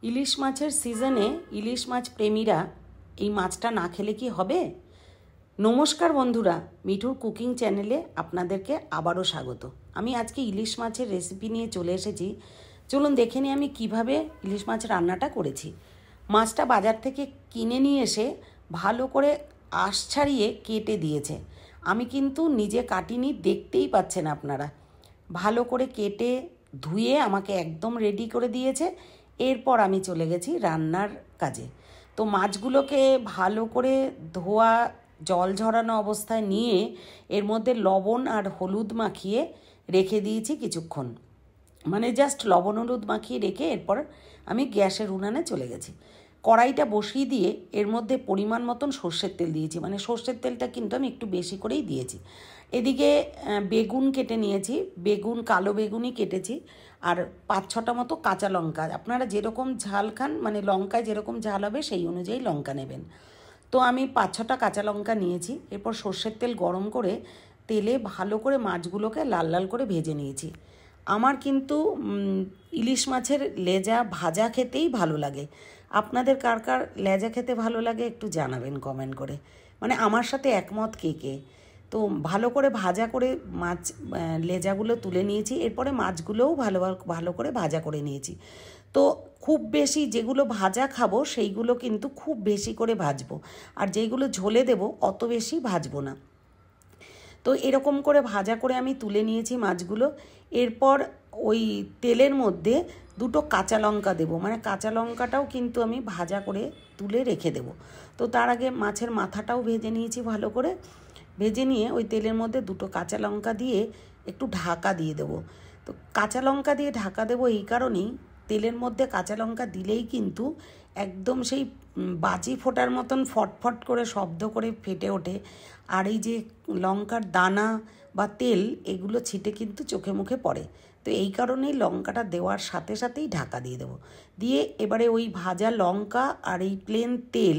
ইলিশ মাছের সিজনে ইলিশ মাছ প্রেমীরা এই মাছটা না খেলে কি হবে? নমস্কার বন্ধুরা, মিঠুর কুকিং চ্যানেলে আপনাদেরকে আবারও স্বাগত। আমি আজকে ইলিশ মাছের রেসিপি নিয়ে চলে এসেছি। চলুন দেখে নিই আমি কিভাবে ইলিশ মাছ রান্নাটা করেছি। মাছটা বাজার থেকে কিনে নিয়ে এসে ভালো করে আঁশ ছাড়িয়ে কেটে দিয়েছে। আমি কিন্তু নিজে কাটিনি, দেখতেই পাচ্ছেন আপনারা। ভালো করে কেটে ধুয়ে আমাকে একদম রেডি করে দিয়েছে। এরপর আমি চলে গেছি রান্নার কাজে। তো মাছগুলোকে ভালো করে ধোয়া জল ঝরানো অবস্থায় নিয়ে এর মধ্যে লবণ আর হলুদ মাখিয়ে রেখে দিয়েছি কিছুক্ষণ। মানে জাস্ট লবণ হলুদ মাখিয়ে রেখে এরপর আমি গ্যাসের উনানে চলে গেছি। কড়াইটা বসিয়ে দিয়ে এর মধ্যে পরিমাণ মতন সর্ষের তেল দিয়েছি। মানে সর্ষের তেলটা কিন্তু আমি একটু বেশি করেই দিয়েছি। এদিকে বেগুন কেটে নিয়েছি, বেগুন কালো বেগুনই কেটেছি, আর 5-6টা মতো কাঁচা লঙ্কা। আপনারা যেরকম ঝাল খান, মানে লঙ্কায় যেরকম ঝাল হবে সেই অনুযায়ী লঙ্কা নেবেন। তো আমি 5-6টা কাঁচা লঙ্কা নিয়েছি। এরপর সর্ষের তেল গরম করে তেলে ভালো করে মাছগুলোকে লাল লাল করে ভেজে নিয়েছি। আমার কিন্তু ইলিশ মাছের লেজা ভাজা খেতেই ভালো লাগে। আপনাদের কার কার লেজা খেতে ভালো লাগে একটু জানাবেন কমেন্ট করে। মানে আমার সাথে একমত কে কে। তো ভালো করে ভাজা করে মাছ লেজাগুলো তুলে নিয়েছি। এরপরে মাছগুলোও ভালো ভালো করে ভাজা করে নিয়েছি। তো খুব বেশি যেগুলো ভাজা খাবো সেইগুলো কিন্তু খুব বেশি করে ভাজবো, আর যেইগুলো ঝোলে দেবো অত বেশি ভাজবো না। তো এরকম করে ভাজা করে আমি তুলে নিয়েছি মাছগুলো। এরপর ওই তেলের মধ্যে 2টো কাঁচা লঙ্কা দেবো। মানে কাঁচা লঙ্কাটাও কিন্তু আমি ভাজা করে তুলে রেখে দেবো। তো তার আগে মাছের মাথাটাও ভেজে নিয়েছি ভালো করে। ভেজে নিয়ে ওই তেলের মধ্যে 2টো কাঁচা লঙ্কা দিয়ে একটু ঢাকা দিয়ে দেবো। তো কাঁচা লঙ্কা দিয়ে ঢাকা দেবো এই কারণেই, তেলের মধ্যে কাঁচা লঙ্কা দিলেই কিন্তু একদম সেই বাজি ফোটার মতন ফটফট করে শব্দ করে ফেটে ওঠে। আর এই যে লঙ্কার দানা বা তেল এগুলো ছিটে কিন্তু চোখে মুখে পড়ে। তো এই কারণেই লঙ্কাটা দেওয়ার সাথে সাথেই ঢাকা দিয়ে দেবো। দিয়ে এবারে ওই ভাজা লঙ্কা আর এই প্লেন তেল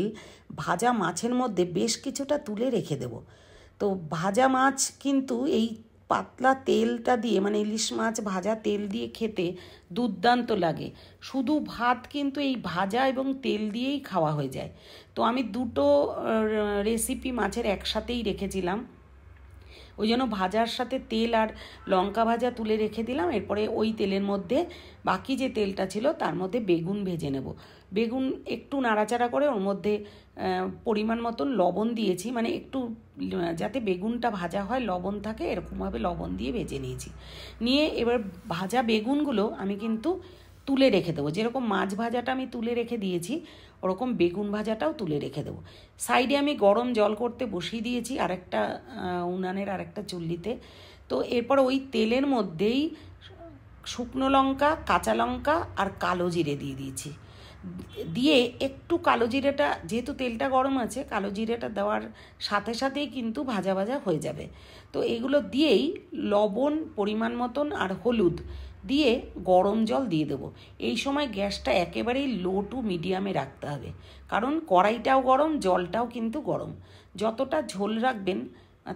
ভাজা মাছের মধ্যে বেশ কিছুটা তুলে রেখে দেবো। তো ভাজা মাছ কিন্তু এই পাতলা তেলটা দিয়ে, মানে ইলিশ মাছ ভাজা তেল দিয়ে খেতে দুর্দান্ত লাগে। শুধু ভাত কিন্তু এই ভাজা এবং তেল দিয়েই খাওয়া হয়ে যায়। তো আমি 2টো রেসিপি মাছের একসাথেই রেখেছিলাম, ওই জন্য ভাজার সাথে তেল আর লঙ্কা ভাজা তুলে রেখে দিলাম। এরপরে ওই তেলের মধ্যে বাকি যে তেলটা ছিল তার মধ্যে বেগুন ভেজে নেব। বেগুন একটু নাড়াচাড়া করে ওর মধ্যে পরিমাণ মতন লবণ দিয়েছি, মানে একটু যাতে বেগুনটা ভাজা হয় লবণ থাকে এরকমভাবে লবণ দিয়ে ভেজে নিয়েছি। নিয়ে এবার ভাজা বেগুনগুলো আমি কিন্তু তুলে রেখে দেবো। যেরকম মাছ ভাজাটা আমি তুলে রেখে দিয়েছি ওরকম বেগুন ভাজাটাও তুলে রেখে দেবো। সাইডে আমি গরম জল করতে বসিয়ে দিয়েছি আরেকটা উনানের আরেকটা চুল্লিতে। তো এরপর ওই তেলের মধ্যেই শুকনো লঙ্কা, কাঁচা লঙ্কা আর কালো জিরে দিয়ে দিয়েছি। দিয়ে একটু কালো জিরেটা, যেহেতু তেলটা গরম আছে, কালো জিরেটা দেওয়ার সাথে সাথেই কিন্তু ভাজা ভাজা হয়ে যাবে। তো এগুলো দিয়েই লবণ পরিমাণ মতন আর হলুদ দিয়ে গরম জল দিয়ে দেবো। এই সময় গ্যাসটা একেবারেই লো টু মিডিয়ামে রাখতে হবে, কারণ কড়াইটাও গরম, জলটাও কিন্তু গরম। যতটা ঝোল রাখবেন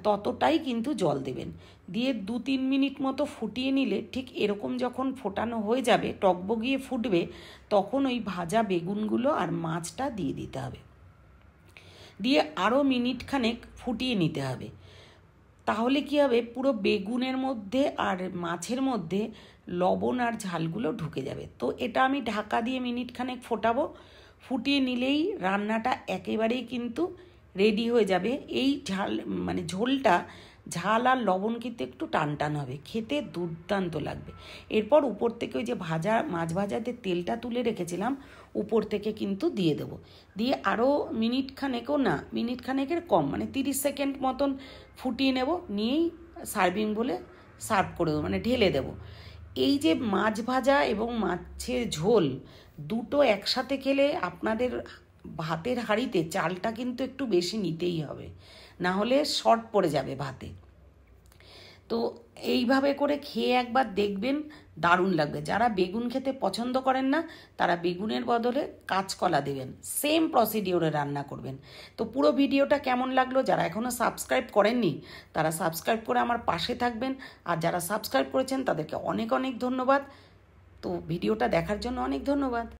ততটাই কিন্তু জল দেবেন। দিয়ে 2-3 মিনিট মতো ফুটিয়ে নিলে ঠিক এরকম যখন ফোটানো হয়ে যাবে, টকবগিয়ে ফুটবে, তখন ওই ভাজা বেগুনগুলো আর মাছটা দিয়ে দিতে হবে। দিয়ে আরও মিনিটখানেক ফুটিয়ে নিতে হবে। তাহলে কি হবে, পুরো বেগুনের মধ্যে আর মাছের মধ্যে লবণ আর ঝালগুলো ঢুকে যাবে। তো এটা আমি ঢাকা দিয়ে মিনিটখানেক ফোটাবো। ফুটিয়ে নিলেই রান্নাটা একেবারেই কিন্তু রেডি হয়ে যাবে। এই মানে ঝোলটা ঝাল আর লবণ কিন্তু একটু টান টান হবে, খেতে দুর্দান্ত লাগবে। এরপর উপর থেকে ওই যে মাছ ভাজাতে তেলটা তুলে রেখেছিলাম উপর থেকে কিন্তু দিয়ে দেবো। দিয়ে আরও মিনিটখানেকও না, মিনিটখানেকের কম, মানে 30 সেকেন্ড মতন ফুটিয়ে নেব। নিয়েই সার্ভিং বলে সার্ভ করে দেবো, মানে ঢেলে দেবো। এই যে মাছ ভাজা এবং মাছের ঝোল দুটো একসাথে খেলে আপনাদের ভাতের হাঁড়িতে চালটা কিন্তু একটু বেশি নিতেই হবে, না হলে শর্ট পড়ে যাবে ভাতে। তো এইভাবে করে খেয়ে একবার দেখবেন, দারুণ লাগবে। যারা বেগুন খেতে পছন্দ করেন না তারা বেগুনের বদলে কাঁচকলা দেবেন, সেম প্রসিডিওরে রান্না করবেন। তো পুরো ভিডিওটা কেমন লাগলো, যারা এখনও সাবস্ক্রাইব করেননি তারা সাবস্ক্রাইব করে আমার পাশে থাকবেন, আর যারা সাবস্ক্রাইব করেছেন তাদেরকে অনেক অনেক ধন্যবাদ। তো ভিডিওটা দেখার জন্য অনেক ধন্যবাদ।